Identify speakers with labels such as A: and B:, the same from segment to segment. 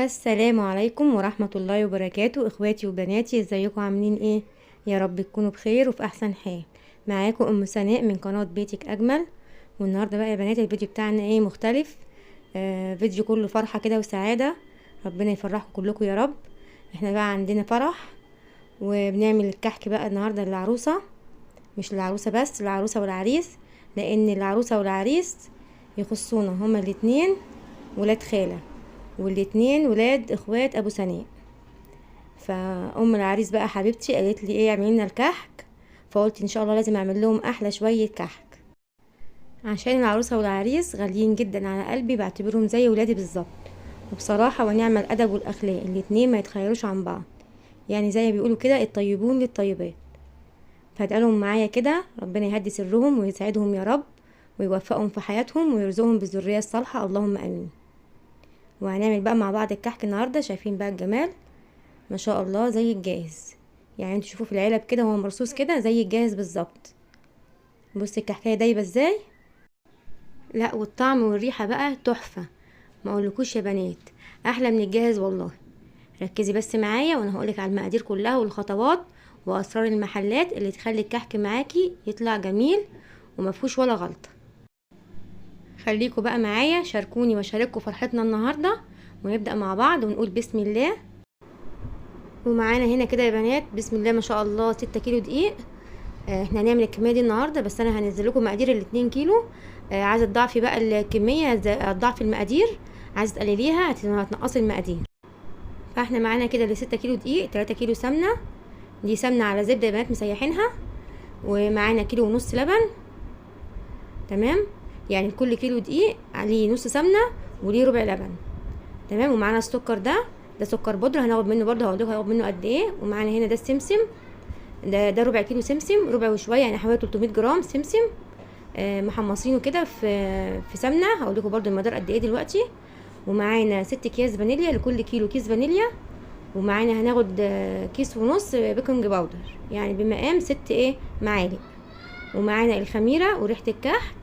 A: السلام عليكم ورحمة الله وبركاته، اخواتي وبناتي، ازيكم عاملين ايه؟ يا رب تكونوا بخير وفي احسن حال. معاكم ام سناء من قناة بيتك اجمل. والنهاردة بقى يا بنات الفيديو بتاعنا ايه مختلف. فيديو كله فرحة كده وسعادة. ربنا يفرحكم كلكم يا رب. احنا بقى عندنا فرح وبنعمل الكحك بقى النهاردة للعروسة. مش للعروسة بس، للعروسة والعريس، لان العروسة والعريس يخصونا هما الاتنين ولاد خالة، والاتنين ولاد اخوات ابو سناء. فام العريس بقى حبيبتي قالت لي ايه اعملي لنا الكحك، فقلت ان شاء الله لازم اعمل لهم احلى شويه كحك، عشان العروسه والعريس غاليين جدا على قلبي، بعتبرهم زي ولادي بالظبط. وبصراحه ونعم الادب والاخلاق الاتنين ما يتخيروش عن بعض، يعني زي ما بيقولوا كده الطيبون للطيبات. فادعلهم معايا كده ربنا يهدي سرهم ويسعدهم يا رب، ويوفقهم في حياتهم ويرزقهم بالذريه الصالحه، اللهم امين. وهنعمل بقى مع بعض الكحك النهارده. شايفين بقى الجمال ما شاء الله زي الجاهز، يعني انتوا شوفوا في العلب كده هو مرصوص كده زي الجاهز بالظبط. بصي الكحكايه دايبه ازاي، لا والطعم والريحه بقى تحفه، ما اقولكوش يا بنات، احلى من الجاهز والله. ركزي بس معايا وانا هقولك على المقادير كلها والخطوات واسرار المحلات اللي تخلي الكحك معاكي يطلع جميل ومفهوش ولا غلطه. خليكوا بقى معايا، شاركوني وشاركوا فرحتنا النهارده، ونبدا مع بعض ونقول بسم الله. ومعانا هنا كده يا بنات بسم الله ما شاء الله 6 كيلو دقيق. احنا هنعمل الكميه دي النهارده، بس انا هنزل لكم مقادير ال2 كيلو. عايزه تضاعفي بقى الكميه، تضاعفي المقادير، عايزه تقلليها هتنقصي المقادير. فاحنا معانا كده ل6 كيلو دقيق 3 كيلو سمنه، دي سمنه على زبده يا بنات مسيحينها. ومعانا كيلو ونص لبن، تمام، يعني كل كيلو دقيق عليه نص سمنه وليه ربع لبن، تمام. ومعانا السكر ده سكر بودره، هناخد منه برده، هقول لكم هناخد منه قد ايه. ومعانا هنا ده السمسم، ده ربع كيلو سمسم، ربع وشويه، يعني حوالي 300 جرام سمسم محمصينه كده في سمنه، هقول لكم برده المقدار قد ايه دلوقتي. ومعانا 6 اكياس فانيليا، لكل كيلو كيس فانيليا. ومعانا هناخد كيس ونص بيكنج باودر، يعني بمقام 6 معالق. ومعانا الخميره وريحه الكحك،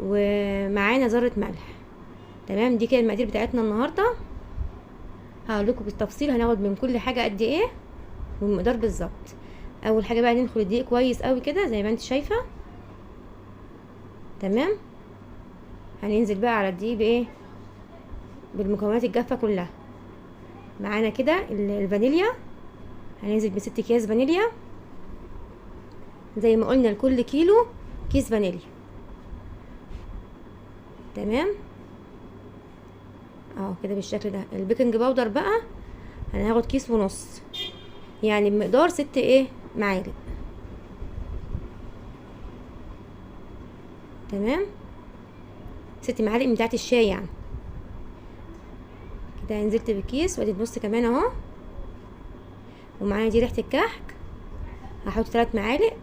A: ومعانا ذره ملح، تمام. دي كده المقادير بتاعتنا النهارده، هقول لكم بالتفصيل هناخد من كل حاجه قد ايه والمقدار بالظبط. اول حاجه بقى ننخل الدقيق كويس قوي كده زي ما انت شايفه، تمام. هننزل بقى على الدقيق بايه، بالمكونات الجافه كلها. معانا كده الفانيليا، هننزل ب6 اكياس فانيليا، زي ما قلنا لكل كيلو كيس فانيليا، تمام. اهو كده بالشكل ده. البيكنج باودر بقى هناخد كيس ونص، يعني بمقدار 6 معالق، تمام. 6 معالق من بتاعت الشاي يعني. كده نزلت بالكيس وادي بنص كمان اهو. ومعايا دي ريحه الكحك، هحط 3 معالق،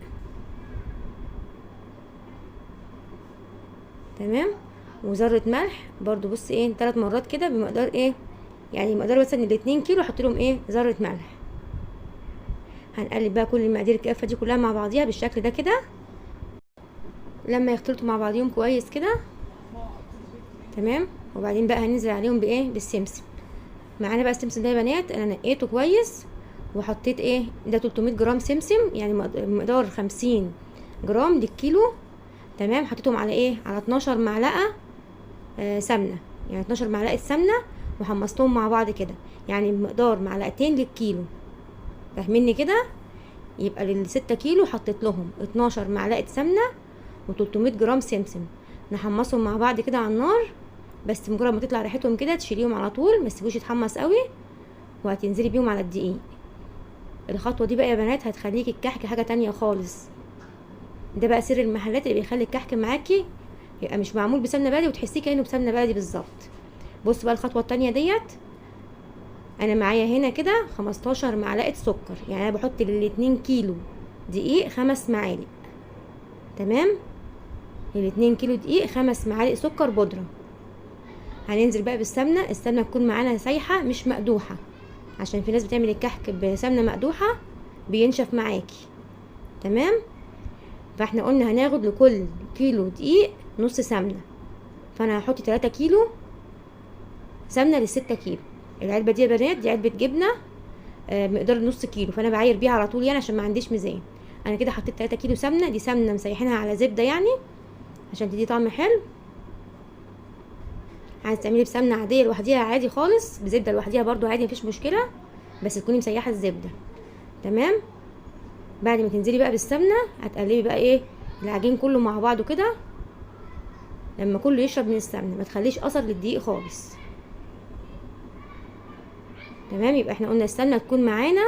A: تمام. وذره ملح برضو، بص 3 مرات كده بمقدار يعني مقدار مثلا ال2 كيلو احط لهم ذره ملح. هنقلب بقى كل المقادير الكافه دي كلها مع بعضيها بالشكل ده كده، لما يختلطوا مع بعضيهم كويس كده، تمام. وبعدين بقى هننزل عليهم بالسمسم. معانا بقى السمسم ده يا بنات انا نقيته كويس وحطيت ده 300 جرام سمسم، يعني مقدار 50 جرام للكيلو، تمام. حطيتهم على على 12 معلقه سمنه، يعني 12 معلقه سمنه، وحمصتهم مع بعض كده، يعني مقدار معلقتين للكيلو، فاهميني كده؟ يبقى لل6 كيلو حطيت لهم 12 معلقه سمنه و300 جرام سمسم، نحمصهم مع بعض كده على النار، بس مجرد ما تطلع ريحتهم كده تشيليهم على طول، ما تسيبوش يتحمص قوي، وهتنزلي بيهم على الدقيق. الخطوه دي بقى يا بنات هتخليكي الكحك حاجه تانية خالص. ده بقى سر المحلات اللي بيخلي الكحك معاكي يبقى مش معمول بسمنه بلدي وتحسيه كانه بسمنه بلدي بالظبط. بصوا بقى الخطوه التانية ديت، انا معايا هنا كده 15 معلقه سكر، يعني انا بحط لل2 كيلو دقيق 5 معالق، تمام. ل2 كيلو دقيق 5 معالق سكر بودره. هننزل بقى بالسمنه، السمنه تكون معانا سايحه مش مقدوحه، عشان في ناس بتعمل الكحك بسمنه مقدوحه بينشف معاكي، تمام. فاحنا قلنا هناخد لكل كيلو دقيق نص سمنه، فانا هحط 3 كيلو سمنه ل6 كيلو، العلبه دي يا بنات دي علبه جبنه مقدار نص كيلو، فانا بعاير بيها على طول يعني عشان ما عنديش ميزان. انا كده حطيت 3 كيلو سمنه، دي سمنه مسيحينها على زبده يعني عشان تدي طعم حلو. عايز تعملي بسمنه عاديه لوحديها عادي خالص، بزبده لوحديها برضو عادي مفيش مشكله، بس تكوني مسيحه الزبده. تمام. بعد ما تنزلي بقى بالسمنه هتقلبي بقى ايه العجين كله مع بعضه كده لما كله يشرب من السمنه، ما تخليش اثر للدقيق خالص. تمام. يبقى احنا قلنا السمنه تكون معانا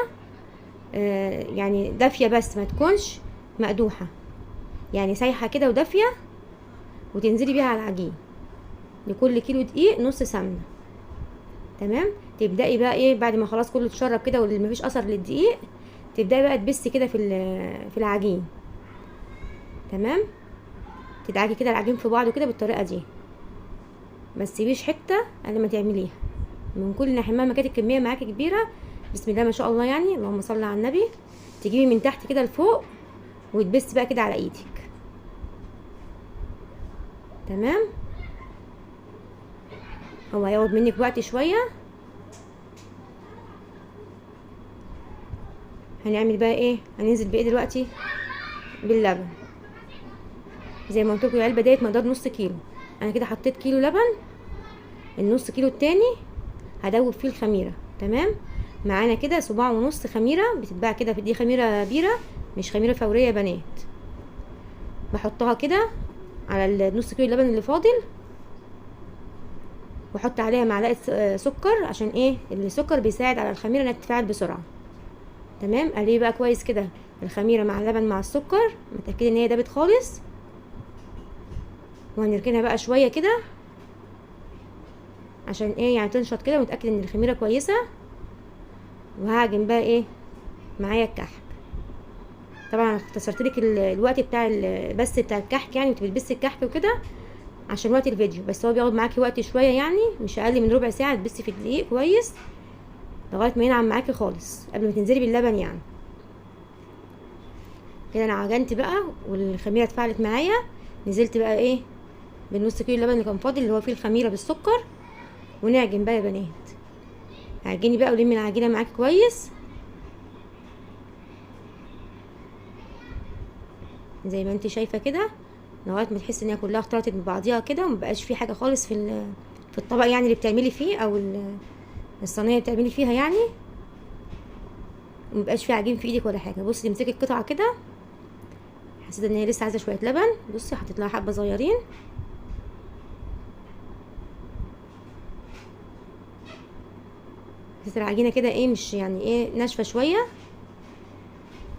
A: يعني دافيه بس ما تكونش مقدوحه، يعني سايحه كده ودافيه، وتنزلي بيها على العجين. لكل كيلو دقيق نص سمنه. تمام. تبداي بقى ايه بعد ما خلاص كله اتشرب كده ومفيش اثر للدقيق، تبداي بقى تبسي كده في العجين. تمام. تدعكي كده العجين في بعضه كده بالطريقه دي، ما تسيبيش حته قبل ما تعمليها من كل ناحيه. مهما كانت الكميه معاكي كبيره، بسم الله ما شاء الله يعني، اللهم صل على النبي، تجيبي من تحت كده لفوق وتبسي بقى كده على ايدك. تمام. هو هياخد منك وقت شويه. هنعمل بقى ايه؟ هننزل بايه دلوقتي؟ باللبن. زي ما قلت لكم العلبه ديت مقدار نص كيلو، انا كده حطيت كيلو لبن. النص كيلو التاني هدوب فيه الخميره. تمام. معانا كده صباع ونص خميره بتتباع كده، دي خميره بيره مش خميره فوريه يا بنات. بحطها كده على النص كيلو اللبن اللي فاضل، واحط عليها معلقه سكر. عشان ايه؟ السكر بيساعد على الخميره انها تتفاعل بسرعه. تمام. قلبي بقى كويس كده الخميره مع اللبن مع السكر، متاكده ان هي دابت خالص. وهنركنها بقى شويه كده عشان ايه يعني تنشط كده، ونتاكد ان الخميره كويسه. وهعجن بقى ايه معايا الكحك. طبعا اختصرت لك الوقت بتاع بس بتاع الكحك يعني، وانت بتبسي الكحك وكده عشان وقت الفيديو، بس هو بياخد معاكي وقت شويه يعني، مش اقل من ربع ساعه تبسي في الدقيق كويس لغايه ما ينعم معاكي خالص قبل ما تنزلي باللبن يعني. كده انا عجنت بقى والخميره اتفعلت معايا. نزلت بقى ايه بالنص كيلو اللبن اللي كان فاضل اللي هو فيه الخميره بالسكر، ونعجن بقى يا بنات. عجني بقى ولمي العجينه معاكي كويس زي ما انت شايفه كده، لغايه ما تحسي ان هي كلها اختلطت ببعضيها كده، ومبقاش في حاجه خالص في الطبق يعني اللي بتعملي فيه، او الصينيه اللي بتعملي فيها يعني، ومبقاش في عجين في ايدك ولا حاجه. بصي امسكي القطعه كده، حسيت ان هي لسه عايزه شويه لبن. بصي حطيت لها حبه صغيرين. حسيت العجينه كده ايه مش يعني ايه ناشفه شويه،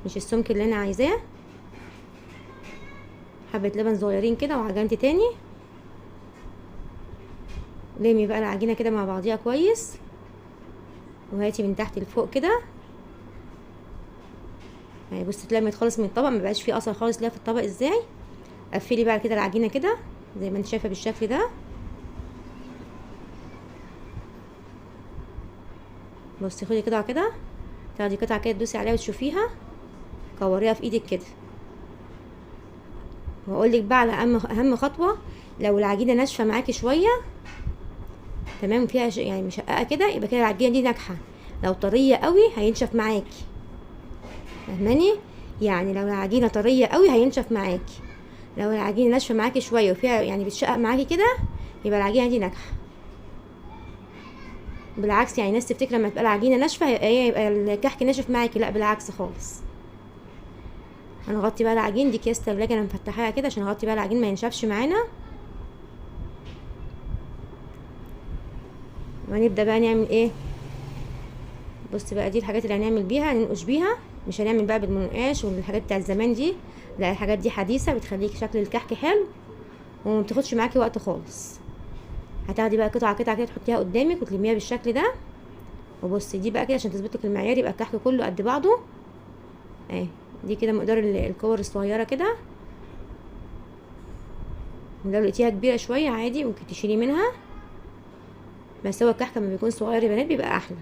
A: مش السمك اللي انا عايزاه. حبه لبن صغيرين كده وعجنت تاني. لمي بقى العجينه كده مع بعضيها كويس، وهاتي من تحت لفوق كده. يعني بصي اتلمت خالص من الطبق، مبقاش فيه اثر خالص ليها في الطبق ازاي. قفلي بقى كده العجينه كده زي ما انت شايفه بالشكل ده. بصي خدي قطعه كده، تاخدي قطعه كده تدوسي عليها وتشوفيها، كوريها في ايدك كده. واقول لك بقى على اهم خطوه، لو العجينه ناشفه معاكي شويه تمام فيها يعني مشققه كده، يبقى كده العجينه دي ناجحه. لو طريه قوي هينشف معاكي، فاهماني؟ يعني لو العجينه طريه قوي هينشف معاكي، لو العجينه ناشفه معاكي شويه وفيها يعني بتشقق معاكي كده، يبقى العجينه دي ناجحه. بالعكس يعني ناس تفتكر لما تبقى العجينه ناشفه يبقى الكحك ناشف معاكي، لا بالعكس خالص. هنغطي بقى العجين، دي اكياس تلاجة انا مفتحاها كده عشان نغطي بقى العجين ما ينشفش معانا. وهنبدا بقى نعمل ايه. بصي بقى دي الحاجات اللي هنعمل بيها، ننقش بيها. مش هنعمل بقى بالمنقاش والحاجات بتاعت زمان دي، لا الحاجات دي حديثه بتخليك شكل الكحك حلو وما بتاخدش معاكي وقت خالص. هتاخدي بقى قطعه قطعه كده تحطيها قدامك وتلميها بالشكل ده. وبصي دي بقى كده عشان تظبط لك المعيار، يبقى الكحك كله قد بعضه اهي. دي كده مقدار الكور الصغيره كده، ولو لقيتيها كبيره شويه عادي ممكن تشيلي منها، بس هو الكحك لما بيكون صغير يا بنات بيبقى احلى.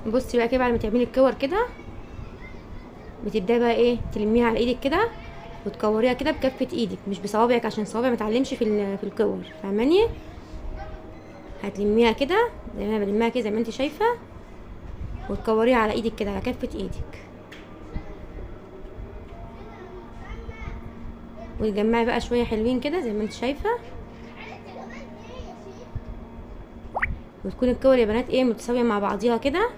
A: بصي بقى كده بعد ما تعملي الكور كده، بتبداي بقى ايه تلميها على ايدك كده وتكوريها كده بكفه ايدك مش بصوابعك، عشان الصوابع ما تعلمش في الكور، فاهماني؟ هتلميها كده زي ما انا بلمها كده زي ما انت شايفه، وتكوريها على ايدك كده، على كفه ايدك، وتجمعي بقى شويه حلوين كده زي ما انت شايفه، وتكون الكور يا بنات ايه متساويه مع بعضيها كده.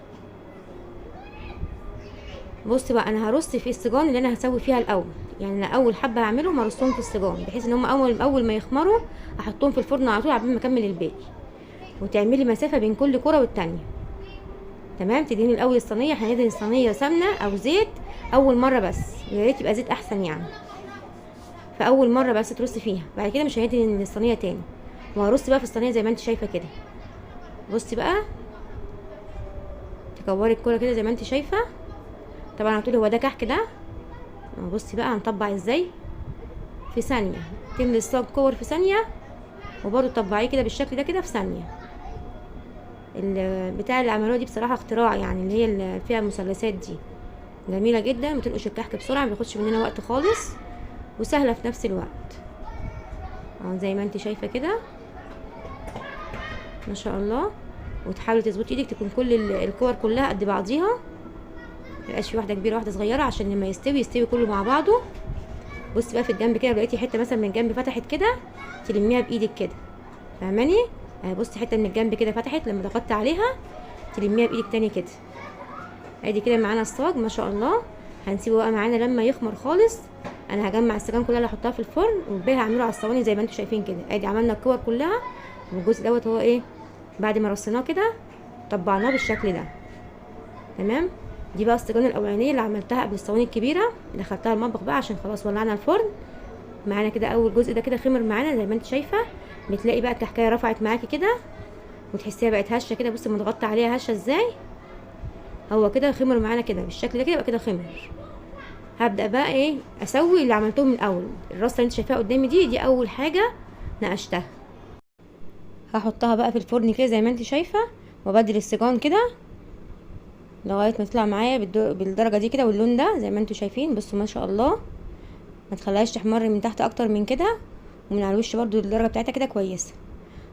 A: بصي بقى انا هرص في السجان اللي انا هسوي فيها الاول، يعني انا اول حبه هعملهم هرصهم في السجان بحيث ان هم اول ما يخمروا احطهم في الفرن على طول قبل ما اكمل الباقي. وتعملي مسافه بين كل كره والتانيه. تمام. تدهني الاول الصينيه، احنا هندهن الصينيه سمنه او زيت اول مره بس، يا ريت يبقى زيت احسن يعني. فاول مره بس ترصي فيها، بعد كده مش هندهن الصينيه تاني. وهرص بقى في الصينيه زي ما انت شايفه كده. بصي بقى تكوري الكوره كده زي ما انت شايفه. طبعا هتقولي هو ده كحك ده؟ بصي بقى هنطبع ازاي في ثانيه. تملي الصاج كور في ثانيه، وبرده تطبعيه كده بالشكل ده كده في ثانيه. البتاع اللي عملوها دي بصراحه اختراع، يعني اللي هي اللي فيها المثلثات دي جميله جدا، بتنقش الكحك بسرعه، ما بياخدش مننا وقت خالص، وسهله في نفس الوقت. اهو زي ما انت شايفه كده ما شاء الله. وتحاولي تظبطي ايدك تكون كل الكور كلها قد بعضيها، ميبقاش في واحده كبيره واحده صغيره، عشان لما يستوي كله مع بعضه. بصي بقى في الجنب كده لو لقيتي حته مثلا من الجنب فتحت كده تلميها بايدك كده، فاهماني؟ بصي حته من الجنب كده فتحت، لما ضغطت عليها تلميها بايدك تاني كده. ادي كده معانا الصاج ما شاء الله. هنسيبه بقى معانا لما يخمر خالص. انا هجمع السجان كلها اللي هحطها في الفرن، والباقي هعمله على الصواني زي ما انتم شايفين كده. ادي عملنا الكور كلها، والجزء دوت هو ايه بعد ما رصيناه كده طبعناه بالشكل ده. تمام. دي بقى السجان الاولانيه اللي عملتها قبل الصواني الكبيره، دخلتها المطبخ بقى عشان خلاص ولعنا الفرن. معانا كده اول جزء ده كده خمر معانا زي ما انت شايفه. بتلاقي بقى الكحكايه رفعت معاكي كده، وتحسيها بقت هشه كده. بصي متغطى عليها هشه ازاي. هو كده خمر معانا كده بالشكل ده كده، يبقى كده خمر. هبدا بقى ايه اسوي اللي عملتهم من الاول. الرصه اللي انت شايفاها قدامي دي اول حاجه نقشتها. هحطها بقى في الفرن كده زي ما انت شايفه، وابدل السجان كده لغايه ما تطلع معايا بالدرجه دي كده واللون ده زي ما انتم شايفين. بصوا ما شاء الله، ما تخليهاش تحمر من تحت اكتر من كده، ومن على الوش برضو الدرجه بتاعتها كده كويسه.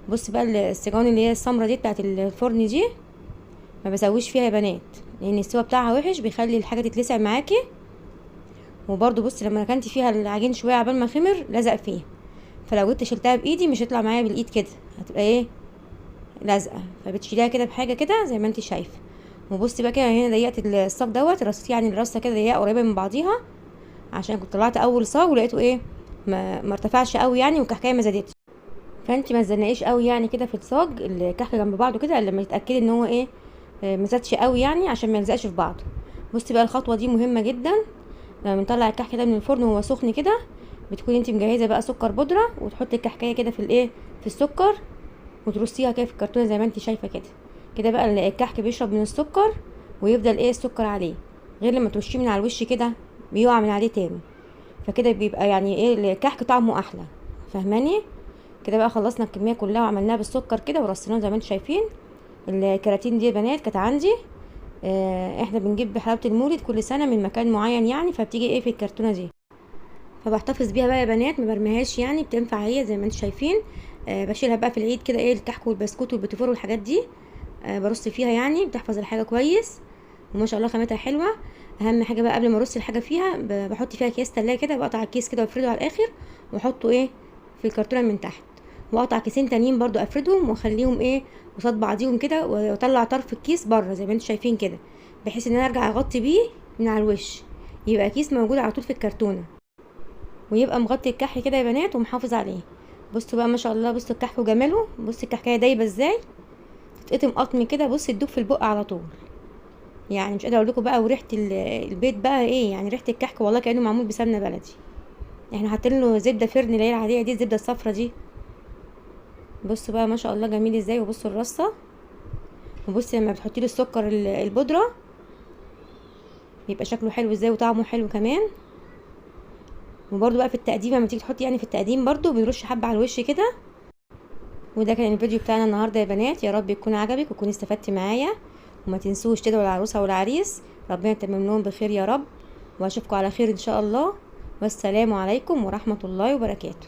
A: بص بقى السجان اللي هي السمره دي بتاعت الفرن دي ما بسويش فيها يا بنات، لان السوا بتاعها وحش بيخلي الحاجه تتلسع معاكي. وبرضو بص لما ركنت فيها العجين شويه عبال ما خمر لزق فيها، فلو جيت شلتها بايدي مش هتطلع معايا بالايد كده، هتبقى ايه لازقه. فبتشيليها كده بحاجه كده زي ما انت شايفه. وبصي بقى كده هنا ضيقت الصاج دوت، رصيت يعني الرصه كده ضيقه قريبه من بعضيها، عشان كنت طلعت اول صاج ولقيته ايه ما ارتفعش قوي يعني، والكحكايه ما زادتش. فانت ما تزنقيش قوي يعني كده في الصاج الكحك جنب بعضه كده الا لما تتاكدي ان هو ايه ما زادش قوي يعني، عشان ما يلزقش في بعضه. بصي بقى الخطوه دي مهمه جدا. لما بنطلع الكحك ده من الفرن وهو سخن كده، بتكوني انت مجهزه بقى سكر بودره، وتحطي الكحكايه كده في الايه في السكر، وترصيها كده في الكرتونه زي ما انت شايفه كده. كده بقى الكحك بيشرب من السكر، ويفضل ايه السكر عليه، غير لما ترشيه من على الوش كده بيقع من عليه تاني. فكده بيبقى يعني ايه الكحك طعمه احلى، فاهماني؟ كده بقى خلصنا الكميه كلها وعملناها بالسكر كده ورصيناها زي ما انتم شايفين. الكراتين دي يا بنات كانت عندي، احنا بنجيب حلاوه المولد كل سنه من مكان معين يعني، فبتيجي ايه في الكرتونه دي، فبحتفظ بيها بقى يا بنات، ما برميهاش يعني، بتنفع هي زي ما انتم شايفين. بشيلها بقى في العيد كده ايه الكحك والبسكوت والبيتيفور والحاجات دي، برص فيها يعني، بتحفظ الحاجه كويس، وما شاء الله خامتها حلوه. اهم حاجه بقى قبل ما ارص الحاجه فيها بحط فيها اكياس تلاجة كده، بقطع الكيس كده وافرده على الاخر، واحطه ايه في الكرتونه من تحت، واقطع كيسين تانيين برضو افردهم واخليهم ايه قصاد بعضيهم كده، واطلع طرف الكيس بره زي ما انتم شايفين كده، بحيث ان انا ارجع اغطي بيه من على الوش، يبقى كيس موجود على طول في الكرتونه، ويبقى مغطي الكحك كده يا بنات ومحافظ عليه. بصوا بقى ما شاء الله، بصوا الكحك وجماله، بصوا الكحكايه دايبه ازاي، تتقطم قطم كده، بصي تدوب في البق على طول. يعني مش قادره اقول لكم بقى. وريحه البيت بقى ايه يعني، ريحه الكحك والله كانه معمول بسمنه بلدي. احنا حاطين له زبده فرن اللي هي العاديه دي، الزبده الصفرا دي. بصوا بقى ما شاء الله جميل ازاي. وبصوا الرصه، وبصي لما بتحطي له السكر البودره بيبقى شكله حلو ازاي وطعمه حلو كمان. وبرده بقى في التقديم لما تيجي تحطي يعني في التقديم برده بنرش حبه على الوش كده. وده كان الفيديو بتاعنا النهارده يا بنات، يا رب يكون عجبك وتكوني استفدتي معايا. وما تنسوش تدعوا العروسه والعريس ربنا يتمم لهم بخير يا رب، واشوفكم على خير ان شاء الله. والسلام عليكم ورحمه الله وبركاته.